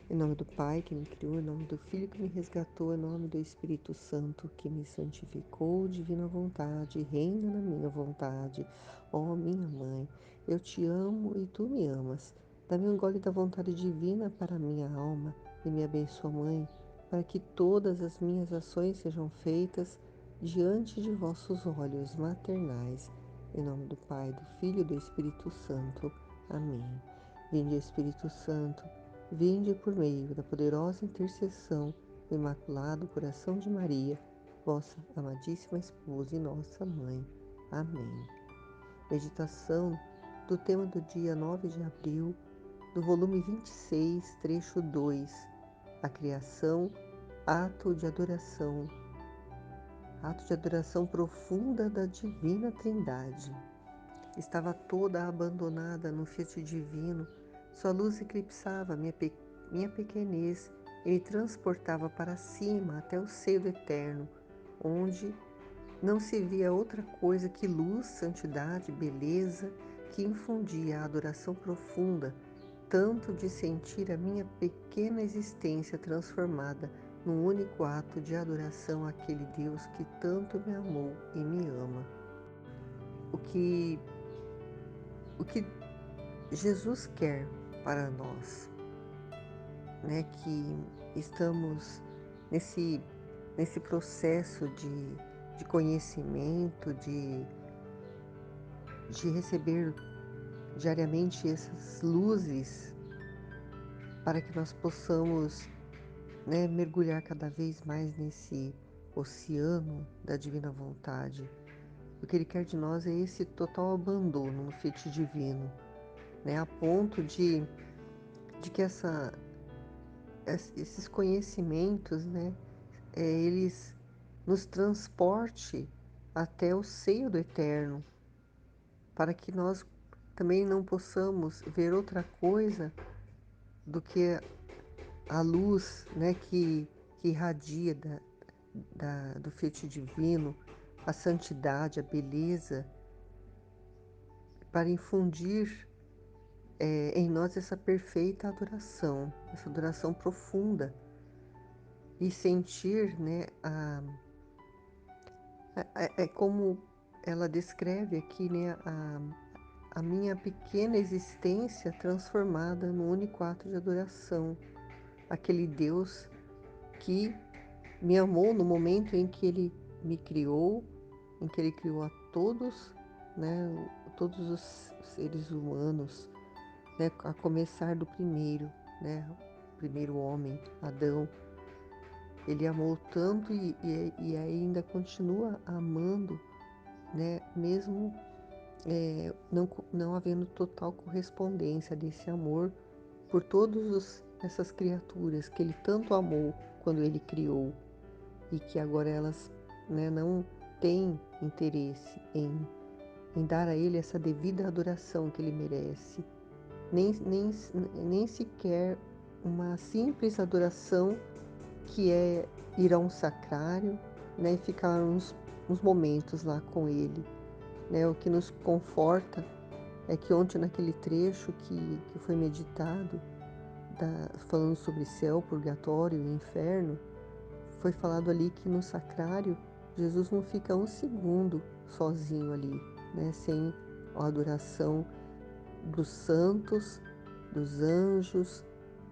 Em nome do Pai que me criou, em nome do Filho que me resgatou, em nome do Espírito Santo que me santificou, divina vontade, reina na minha vontade. Ó minha mãe, eu te amo e tu me amas. Dá-me um gole da vontade divina para a minha alma e me abençoa, Mãe, para que todas as minhas ações sejam feitas diante de vossos olhos maternais. Em nome do Pai, do Filho e do Espírito Santo. Amém. Vinde, Espírito Santo, vinde por meio da poderosa intercessão do Imaculado Coração de Maria, vossa amadíssima esposa e nossa mãe. Amém. Meditação do tema do dia 9 de abril, do volume 26, trecho 2, a criação, ato de adoração profunda da Divina Trindade. Estava toda abandonada no Fiat Divino, sua luz eclipsava minha pequenez e me transportava para cima até o seio do Eterno, onde não se via outra coisa que luz, santidade, beleza, que infundia a adoração profunda, tanto de sentir a minha pequena existência transformada num único ato de adoração àquele Deus que tanto me amou e me ama. O que Jesus quer para nós, né, que estamos nesse processo de conhecimento, de receber diariamente essas luzes para que nós possamos, né, mergulhar cada vez mais nesse oceano da divina vontade. O que Ele quer de nós é esse total abandono no Fiat Divino, né, a ponto de que esses conhecimentos, né, eles nos transporte até o seio do Eterno, para que nós também não possamos ver outra coisa do que a luz, né, que irradia do Fiat Divino, a santidade, a beleza, para infundir em nós essa perfeita adoração, essa adoração profunda, e sentir, né, como ela descreve aqui, né, a minha pequena existência transformada num único ato de adoração, aquele Deus que me amou no momento em que Ele me criou, em que Ele criou a todos, né, todos os seres humanos, né, a começar do primeiro, né, o primeiro homem, Adão. Ele amou tanto e ainda continua amando, né, mesmo não havendo total correspondência desse amor por todas essas criaturas que Ele tanto amou quando Ele criou e que agora elas, né, não têm interesse em dar a Ele essa devida adoração que Ele merece, nem sequer uma simples adoração que é ir a um sacrário, né, e ficar uns momentos lá com Ele. Né, o que nos conforta é que ontem, naquele trecho que foi meditado, falando sobre céu, purgatório e inferno, foi falado ali que no sacrário Jesus não fica um segundo sozinho ali, né, sem a adoração dos santos, dos anjos,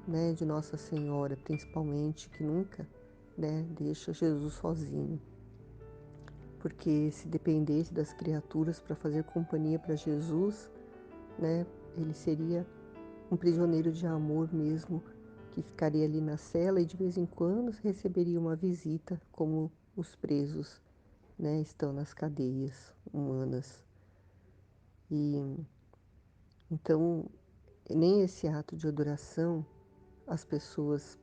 né, de Nossa Senhora, principalmente, que nunca, né, deixa Jesus sozinho. Porque se dependesse das criaturas para fazer companhia para Jesus, né, ele seria um prisioneiro de amor mesmo, que ficaria ali na cela e de vez em quando receberia uma visita, como os presos, né, estão nas cadeias humanas. E então, nem esse ato de adoração as pessoas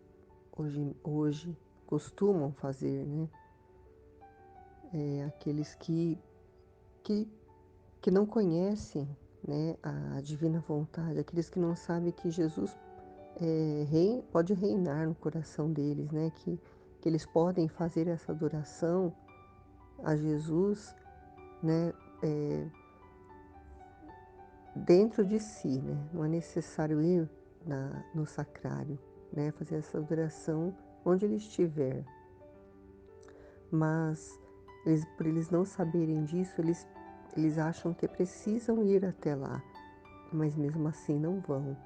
hoje costumam fazer, né? Aqueles que, que não conhecem, né, a divina vontade, aqueles que não sabem que Jesus pode reinar no coração deles, né? Que eles podem fazer essa adoração a Jesus, né, dentro de si, né? Não é necessário ir no sacrário, né, fazer essa adoração onde ele estiver. Mas por eles não saberem disso, eles acham que precisam ir até lá, mas mesmo assim não vão.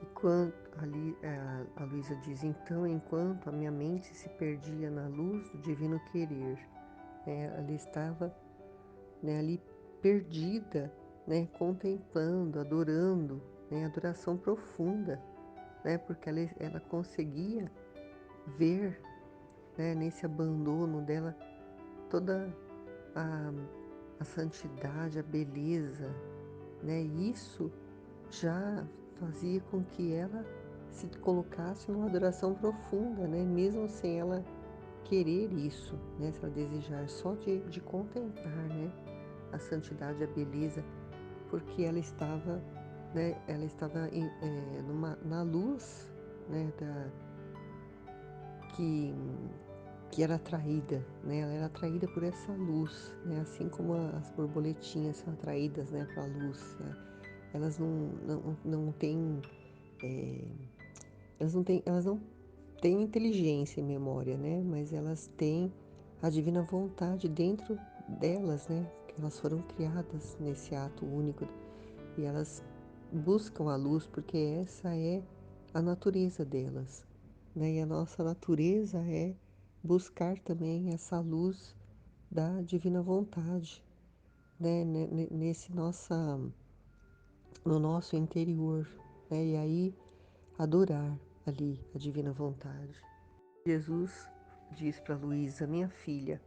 E quando ali a Luísa diz, então, enquanto a minha mente se perdia na luz do divino querer, né, ela estava, né, ali perdida, né, contemplando, adorando, né, adoração profunda, né, porque ela conseguia ver, né, nesse abandono dela toda a, a santidade, a beleza, né, e isso já fazia com que ela se colocasse numa adoração profunda, né, mesmo sem ela querer isso, né, se ela desejar só de contemplar, né, a santidade, a beleza, porque ela estava na luz, né, que, que era atraída, né, ela era atraída por essa luz, né, assim como as borboletinhas são atraídas, né, para a luz, né, elas não têm, é, elas não têm inteligência e memória, né, mas elas têm a divina vontade dentro delas, né, que elas foram criadas nesse ato único e elas buscam a luz porque essa é a natureza delas, né? E a nossa natureza é buscar também essa luz da divina vontade, né? No nosso interior, né? E aí adorar ali a divina vontade. Jesus diz para Luísa, minha filha,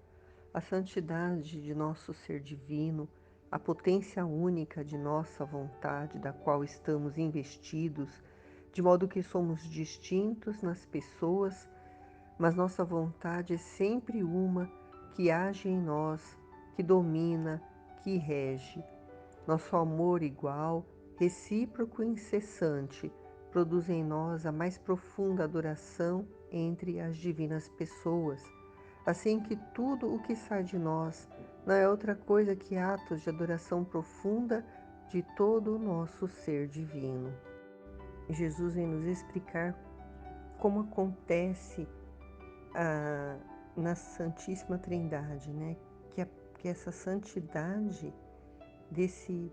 a santidade de nosso ser divino, a potência única de nossa vontade, da qual estamos investidos, de modo que somos distintos nas pessoas, mas nossa vontade é sempre uma que age em nós, que domina, que rege. Nosso amor igual, recíproco e incessante, produz em nós a mais profunda adoração entre as divinas pessoas, assim que tudo o que sai de nós não é outra coisa que atos de adoração profunda de todo o nosso ser divino. Jesus vem nos explicar como acontece na Santíssima Trindade, né? Que essa santidade desse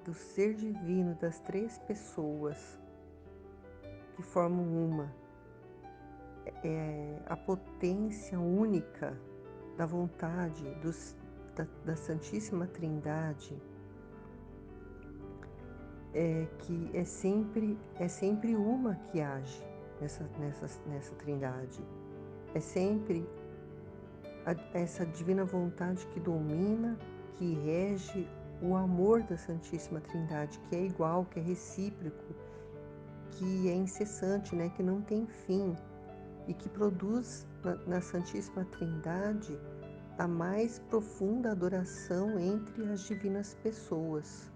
do ser divino das três pessoas que formam uma, é a potência única da vontade da Santíssima Trindade, que é sempre uma que age nessa Trindade. É sempre essa divina vontade que domina, que rege o amor da Santíssima Trindade, que é igual, que é recíproco, que é incessante, né, que não tem fim e que produz na Santíssima Trindade a mais profunda adoração entre as divinas pessoas.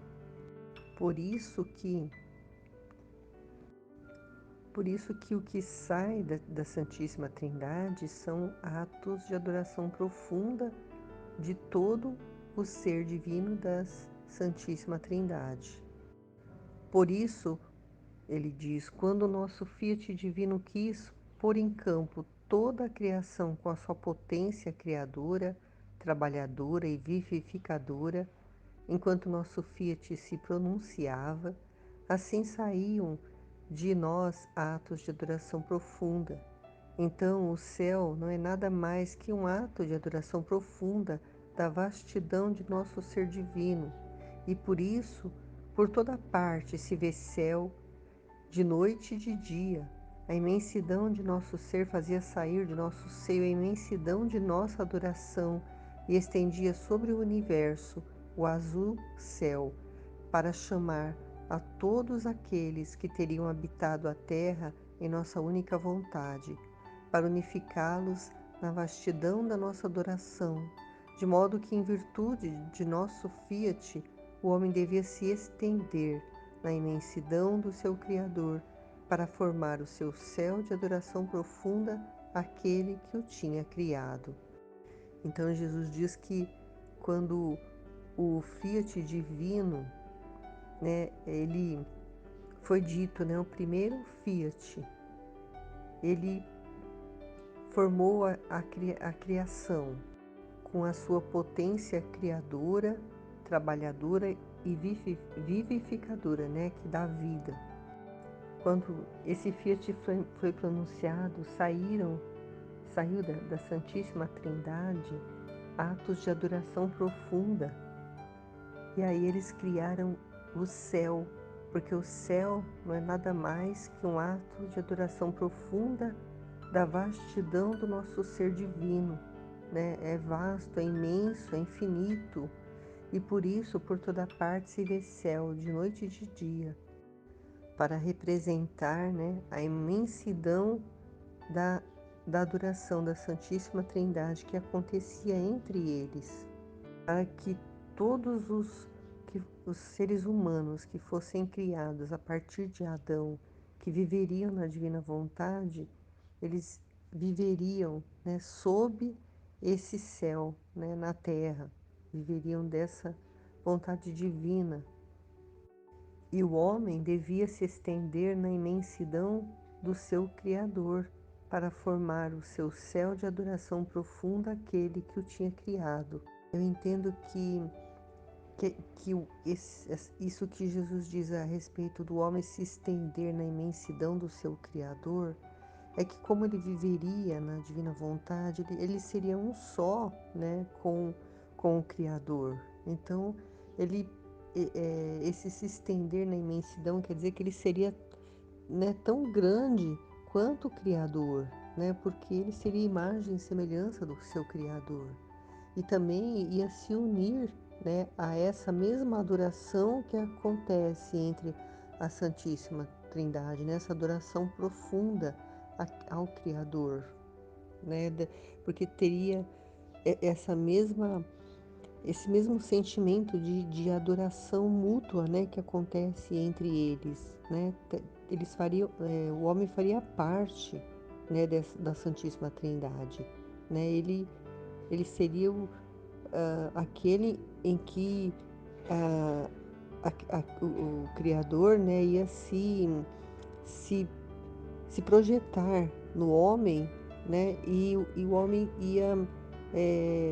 Por isso que o que sai da Santíssima Trindade são atos de adoração profunda de todo o ser divino da Santíssima Trindade. Por isso, ele diz, quando o nosso Fiat divino quis pôr em campo toda a criação com a sua potência criadora, trabalhadora e vivificadora, enquanto nosso Fiat se pronunciava, assim saíam de nós atos de adoração profunda. Então, o céu não é nada mais que um ato de adoração profunda da vastidão de nosso ser divino, e por isso, por toda parte se vê céu, de noite e de dia. A imensidão de nosso ser fazia sair de nosso seio a imensidão de nossa adoração e estendia sobre o universo o azul céu, para chamar a todos aqueles que teriam habitado a terra em nossa única vontade, para unificá-los na vastidão da nossa adoração, de modo que, em virtude de nosso fiat, o homem devia se estender na imensidão do seu Criador, para formar o seu céu de adoração profunda àquele que o tinha criado. Então Jesus diz que quando o fiat divino, né, ele foi dito, né, o primeiro Fiat, ele formou a criação com a sua potência criadora, trabalhadora e vivificadora, né, que dá vida. Quando esse Fiat foi pronunciado, saiu da Santíssima Trindade atos de adoração profunda. E aí eles criaram o céu, porque o céu não é nada mais que um ato de adoração profunda da vastidão do nosso ser divino, né? É vasto, é imenso, é infinito, e por isso por toda parte se vê céu, de noite e de dia, para representar, né, a imensidão da, da adoração da Santíssima Trindade que acontecia entre eles, para que todos os seres humanos que fossem criados a partir de Adão, que viveriam na divina vontade, eles viveriam, né, sob esse céu, né, na terra, viveriam dessa vontade divina. E o homem devia se estender na imensidão do seu Criador para formar o seu céu de adoração profunda àquele que o tinha criado. Eu entendo isso que Jesus diz a respeito do homem se estender na imensidão do seu Criador, é que como ele viveria na divina vontade, ele seria um só, né, com o Criador. Então, esse se estender na imensidão quer dizer que ele seria, né, tão grande quanto o Criador, né, porque ele seria imagem e semelhança do seu Criador. E também ia se unir, né, a essa mesma adoração que acontece entre a Santíssima Trindade, né, essa adoração profunda ao Criador, né, porque teria esse mesmo sentimento de adoração mútua, né, que acontece entre eles, né, eles fariam, o homem faria parte, né, da Santíssima Trindade, né, ele seria aquele em que o Criador, né, ia se, se projetar no homem, né, e o homem ia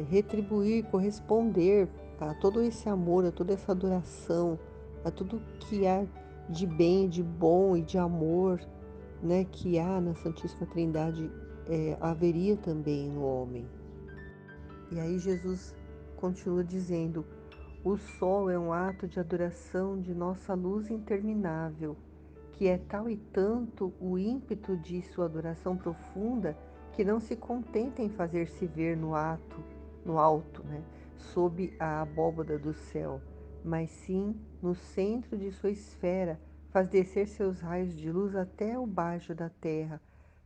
retribuir, corresponder a todo esse amor, a toda essa adoração, a tudo que há de bem, de bom e de amor, né, que há na Santíssima Trindade, haveria também no homem. E aí Jesus continua dizendo: o sol é um ato de adoração de nossa luz interminável, que é tal e tanto o ímpeto de sua adoração profunda que não se contenta em fazer-se ver no alto, né, sob a abóbada do céu, mas sim no centro de sua esfera faz descer seus raios de luz até o baixo da terra,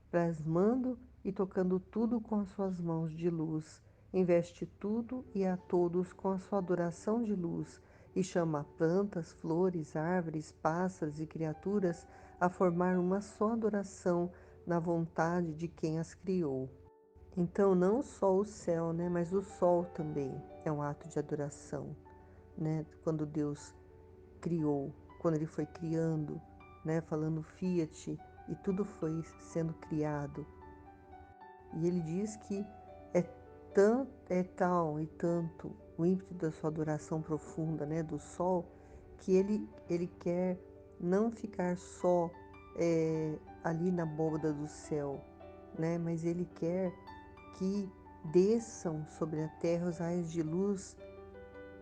plasmando e tocando tudo com as suas mãos de luz, investe tudo e a todos com a sua adoração de luz, e chama plantas, flores, árvores, pássaros e criaturas a formar uma só adoração na vontade de quem as criou. Então, não só o céu, né, mas o sol também é um ato de adoração, né? Quando Deus criou, quando Ele foi criando, né, falando Fiat, e tudo foi sendo criado. E Ele diz que é tal e tanto o ímpeto da sua adoração profunda, né, do sol, que ele quer não ficar só ali na borda do céu, né, mas ele quer que desçam sobre a terra os raios de luz,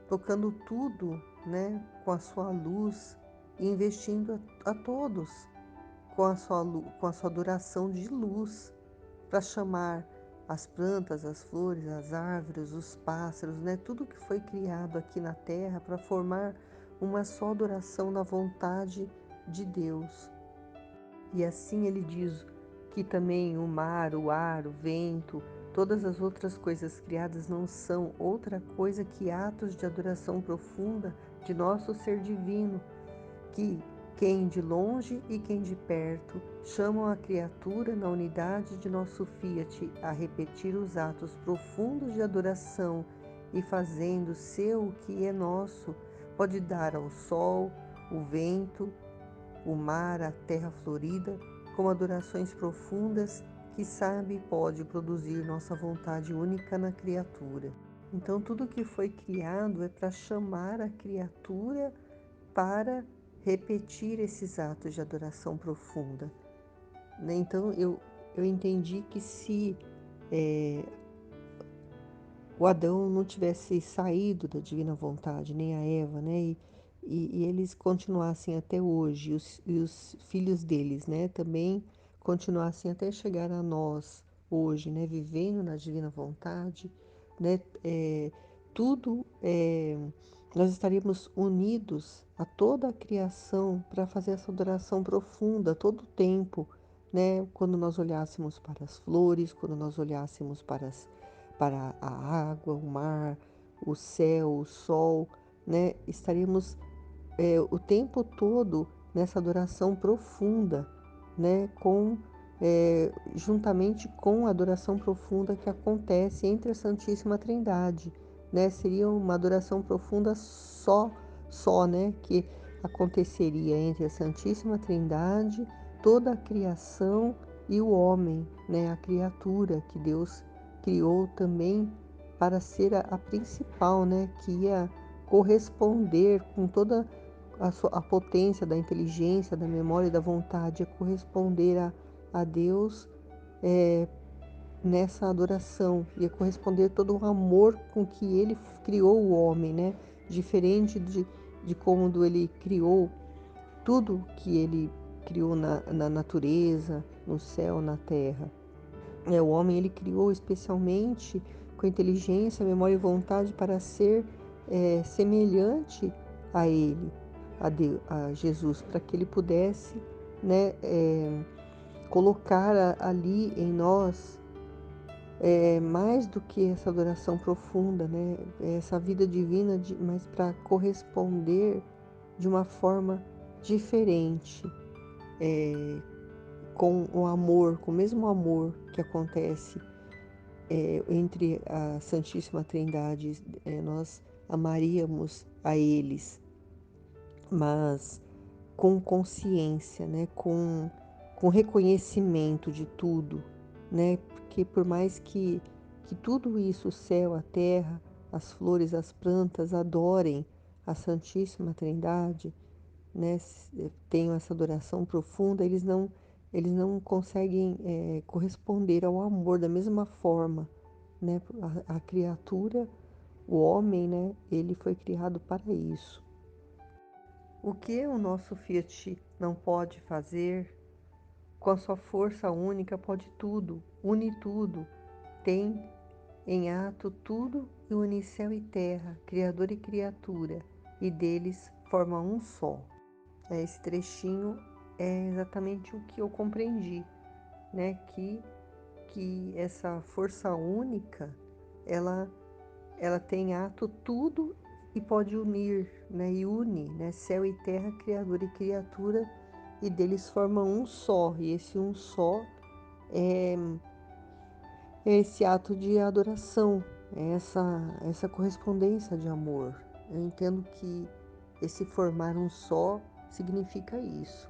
tocando tudo, né, com a sua luz e investindo a todos com a sua adoração de luz, para chamar as plantas, as flores, as árvores, os pássaros, né? Tudo que foi criado aqui na terra para formar uma só adoração na vontade de Deus. E assim ele diz que também o mar, o ar, o vento, todas as outras coisas criadas não são outra coisa que atos de adoração profunda de nosso ser divino, que quem de longe e quem de perto chamam a criatura na unidade de nosso Fiat a repetir os atos profundos de adoração e fazendo seu o que é nosso, pode dar ao sol, o vento, o mar, a terra florida, como adorações profundas que sabe e pode produzir nossa vontade única na criatura. Então, tudo que foi criado é para chamar a criatura para repetir esses atos de adoração profunda, né? Então, eu entendi que se o Adão não tivesse saído da divina vontade, nem a Eva, né? E eles continuassem até hoje, e os filhos deles, né? Também continuassem até chegar a nós hoje, né? Vivendo na divina vontade, né? Tudo, nós estaríamos unidos a toda a criação para fazer essa adoração profunda todo o tempo, né? Quando nós olhássemos para as flores, quando nós olhássemos para a água, o mar, o céu, o sol, né? Estaríamos o tempo todo nessa adoração profunda, né? Juntamente com a adoração profunda que acontece entre a Santíssima Trindade, né? Seria uma adoração profunda só, né? Que aconteceria entre a Santíssima Trindade, toda a criação e o homem, né? A criatura que Deus criou também para ser a principal, né? Que ia corresponder com toda a potência da inteligência, da memória e da vontade, a corresponder a Deus nessa adoração, ia corresponder todo o amor com que Ele criou o homem, né? Diferente de como Ele criou tudo que Ele criou na natureza, no céu, na terra. O homem Ele criou especialmente com inteligência, memória e vontade para ser semelhante a Ele, a Deus, a Jesus, para que Ele pudesse, né, colocar ali em nós mais do que essa adoração profunda, né, essa vida divina, mas para corresponder de uma forma diferente, com o amor, com o mesmo amor que acontece entre a Santíssima Trindade, nós amaríamos a eles, mas com consciência, né? Com reconhecimento de tudo, né? Porque por mais que tudo isso, o céu, a terra, as flores, as plantas, adorem a Santíssima Trindade, né? Tenham essa adoração profunda, eles não conseguem corresponder ao amor da mesma forma, né? A criatura, o homem, né? Ele foi criado para isso. O que o nosso Fiat não pode fazer, com a sua força única pode tudo, une tudo, tem em ato tudo e une céu e terra, Criador e criatura, e deles forma um só. Esse trechinho é exatamente o que eu compreendi, né? Que essa força única, ela tem ato tudo e pode unir, né? E une, né? Céu e terra, Criador e criatura, e deles formam um só. E esse um só é esse ato de adoração, é essa correspondência de amor. Eu entendo que esse formar um só significa isso.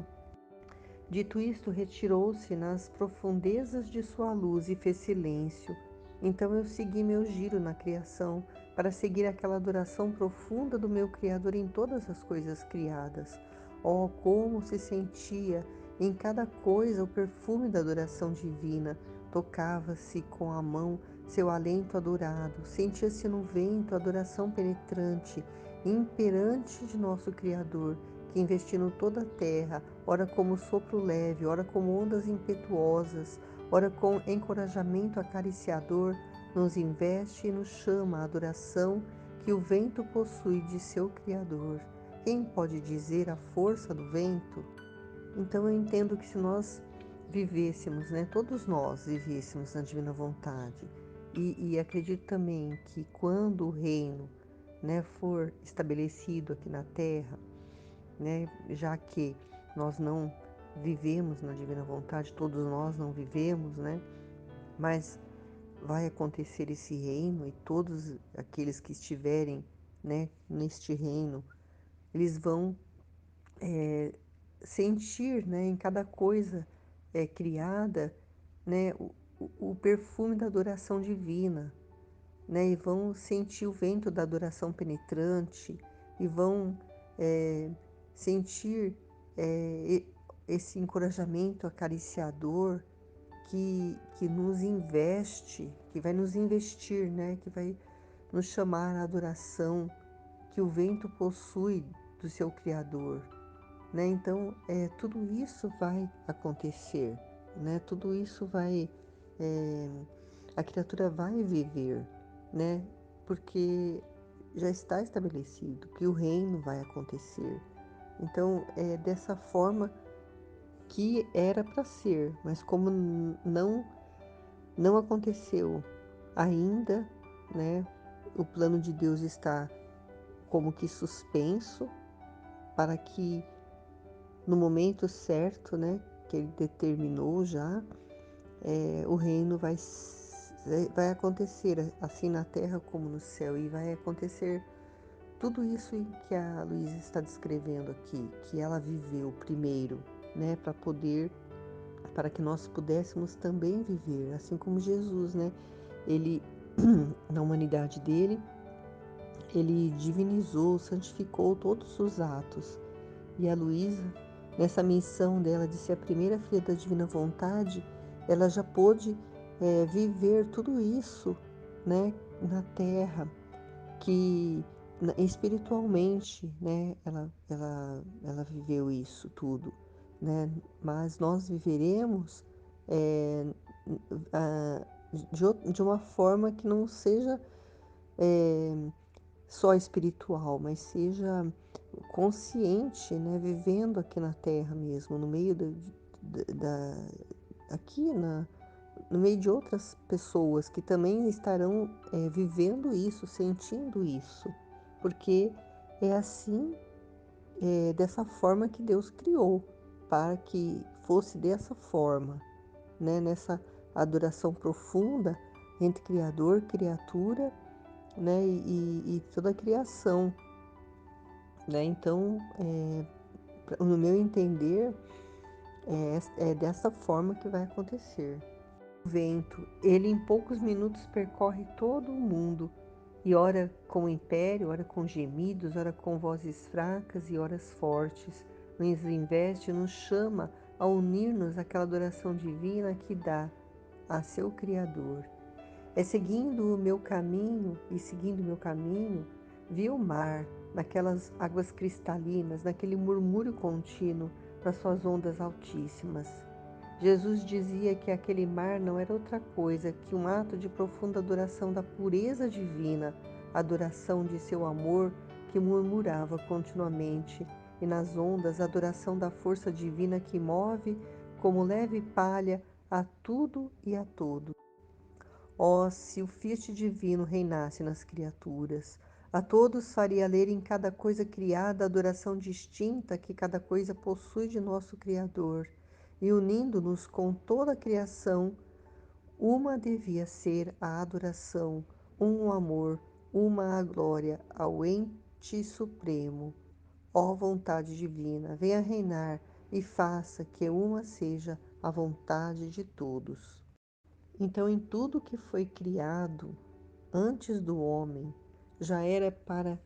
Dito isto, retirou-se nas profundezas de sua luz e fez silêncio. Então eu segui meu giro na criação, para seguir aquela adoração profunda do meu Criador em todas as coisas criadas. Oh, como se sentia em cada coisa o perfume da adoração divina! Tocava-se com a mão seu alento adorado, sentia-se no vento a adoração penetrante, imperante de nosso Criador, que investindo toda a terra, ora como sopro leve, ora como ondas impetuosas, ora com encorajamento acariciador, nos investe e nos chama à adoração que o vento possui de seu Criador. Quem pode dizer a força do vento? Então eu entendo que se nós vivêssemos, né, todos nós vivêssemos na divina vontade, e acredito também que quando o reino, né, for estabelecido aqui na terra, né, já que nós não vivemos na divina vontade, todos nós não vivemos, né, mas vai acontecer esse reino e todos aqueles que estiverem, né, neste reino, eles vão sentir, né, em cada coisa criada, né, o perfume da adoração divina, né, e vão sentir o vento da adoração penetrante, e vão eh, sentir esse encorajamento acariciador que nos investe, que vai nos investir, né, que vai nos chamar à adoração que o vento possui do seu Criador, né? Então, tudo isso vai acontecer, né? Tudo isso vai, é, a criatura vai viver, né? Porque já está estabelecido que o reino vai acontecer. Então, é dessa forma que era para ser, mas como não aconteceu ainda, né? O plano de Deus está como que suspenso para que no momento certo, né, que ele determinou já, o reino vai acontecer assim na terra como no céu, e vai acontecer tudo isso que a Luísa está descrevendo aqui, que ela viveu primeiro, né, para que nós pudéssemos também viver, assim como Jesus, né? Ele, na humanidade dele, ele divinizou, santificou todos os atos. E a Luísa, nessa missão dela de ser a primeira filha da Divina Vontade, ela já pôde viver tudo isso, né, na Terra, que espiritualmente, né, ela viveu isso tudo, né, mas nós viveremos é, a- de uma forma que não seja só espiritual, mas seja consciente, né, vivendo aqui na Terra mesmo, no meio aqui no meio de outras pessoas que também estarão vivendo isso, sentindo isso, porque é assim, dessa forma que Deus criou, para que fosse dessa forma, né, nessa adoração profunda entre Criador, criatura, né, e toda a criação, né? Então, no meu entender, é dessa forma que vai acontecer. O vento, ele em poucos minutos percorre todo o mundo, e ora com império, ora com gemidos, ora com vozes fracas e horas fortes, nos investe, nos chama a unir-nos àquela adoração divina que dá a seu Criador. É seguindo o meu caminho e seguindo o meu caminho, vi o mar, naquelas águas cristalinas, naquele murmúrio contínuo das suas ondas altíssimas. Jesus dizia que aquele mar não era outra coisa que um ato de profunda adoração da pureza divina, adoração de seu amor que murmurava continuamente, e nas ondas a adoração da força divina que move, como leve palha, a tudo e a todos. Oh, se o Fiat divino reinasse nas criaturas, a todos faria ler em cada coisa criada a adoração distinta que cada coisa possui de nosso Criador, e unindo-nos com toda a criação, uma devia ser a adoração, um amor, uma a glória ao ente supremo. Ó vontade divina, venha reinar e faça que uma seja a vontade de todos. Então, em tudo que foi criado antes do homem, já era para,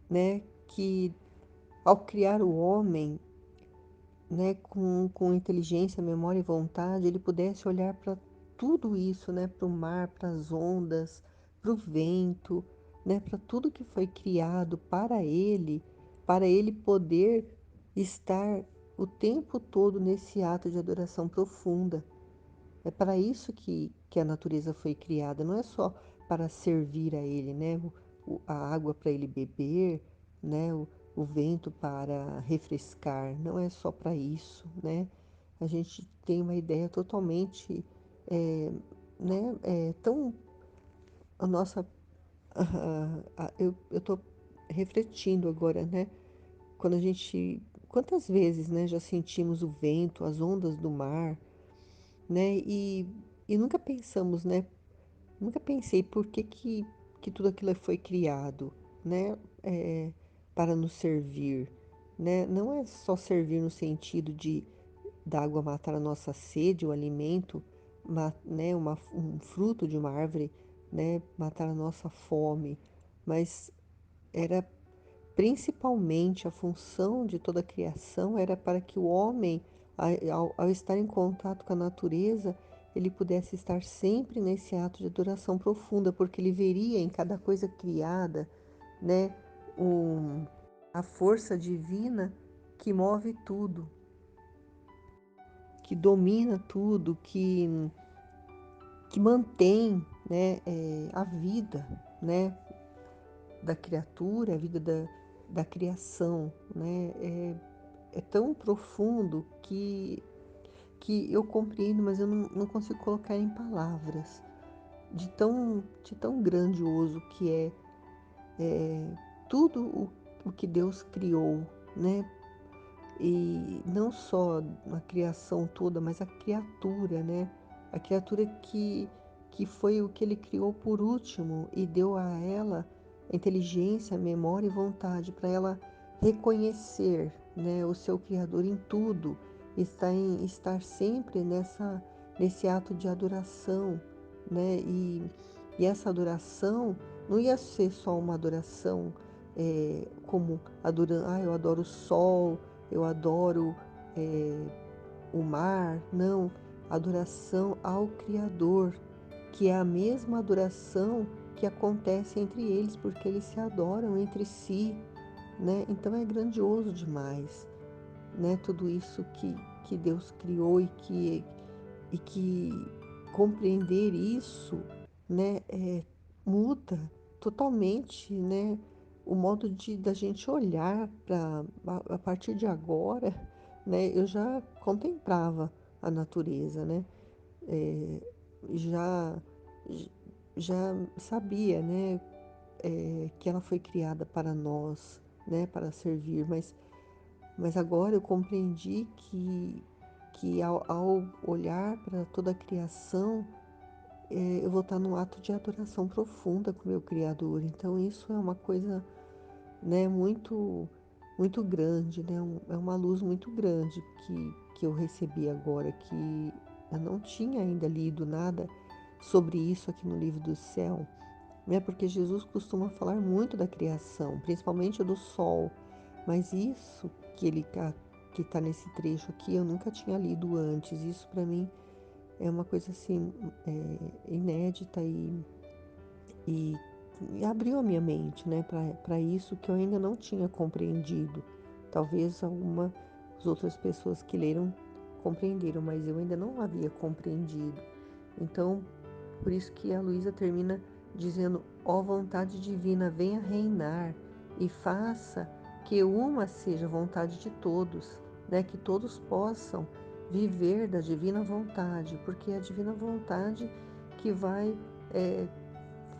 né, que ao criar o homem, né, com inteligência, memória e vontade, ele pudesse olhar para tudo isso, né, para o mar, para as ondas, para o vento, né, para tudo que foi criado para ele poder estar o tempo todo nesse ato de adoração profunda. É para isso que a natureza foi criada, não é só para servir a ele, né? A água para ele beber, né? O vento para refrescar, não é só para isso, né? A gente tem uma ideia totalmente, é, né? Tão a nossa, eu estou refletindo agora, né? Quando a gente, quantas vezes, né? Já sentimos o vento, as ondas do mar, né? E nunca pensamos, né? Nunca pensei por que tudo aquilo foi criado, né? Para nos servir. né? Não é só servir no sentido de da água matar a nossa sede, o alimento, né, um fruto de uma árvore, né, matar a nossa fome, mas era principalmente a função de toda a criação era para que o homem, ao estar em contato com a natureza, ele pudesse estar sempre nesse ato de adoração profunda, porque ele veria em cada coisa criada, né, um, a força divina que move tudo, que domina tudo, que mantém, né, a vida, né, da criatura, a vida da criação, né? É tão profundo que eu compreendo, mas eu não consigo colocar em palavras de tão grandioso que tudo o que Deus criou, né? E não só a criação toda, mas a criatura, né? A criatura que foi o que ele criou por último e deu a ela a inteligência, a memória e vontade para ela reconhecer, né, o seu Criador em tudo, estar sempre nesse ato de adoração, né? E essa adoração não ia ser só uma adoração como adorando, eu adoro o sol, eu adoro o mar. Não, adoração ao Criador, que é a mesma adoração que acontece entre eles, porque eles se adoram entre si, né? Então é grandioso demais, né? Tudo isso que Deus criou e que compreender isso, né, muda totalmente, né, o modo de da gente olhar para a partir de agora, né, eu já contemplava a natureza, né, eh, já já sabia, né, que ela foi criada para nós, né, para servir, mas agora eu compreendi que ao olhar para toda a criação, eu vou estar num ato de adoração profunda com o meu Criador. Então isso é uma coisa, né, muito grande, né? É uma luz muito grande que eu recebi agora, que eu não tinha ainda lido nada sobre isso aqui no livro do céu, né? Porque Jesus costuma falar muito da criação, principalmente do sol, mas isso que está nesse trecho aqui eu nunca tinha lido antes. Isso para mim é uma coisa assim inédita e, e abriu a minha mente, né, para isso que eu ainda não tinha compreendido. Talvez algumas outras pessoas que leram compreenderam, mas eu ainda não havia compreendido. Então, por isso que a Luísa termina dizendo: ó vontade divina, venha reinar e faça que uma seja a vontade de todos, né? Que todos possam viver da divina vontade, porque é a divina vontade que vai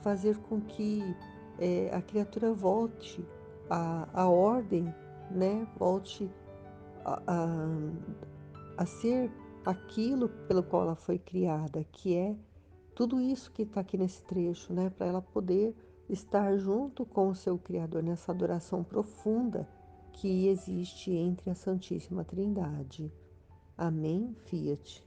fazer com que a criatura volte à ordem, né? Volte a, a, a ser aquilo pelo qual ela foi criada, que é tudo isso que está aqui nesse trecho, né? Para ela poder estar junto com o seu Criador nessa adoração profunda que existe entre a Santíssima Trindade. Amém, Fiat.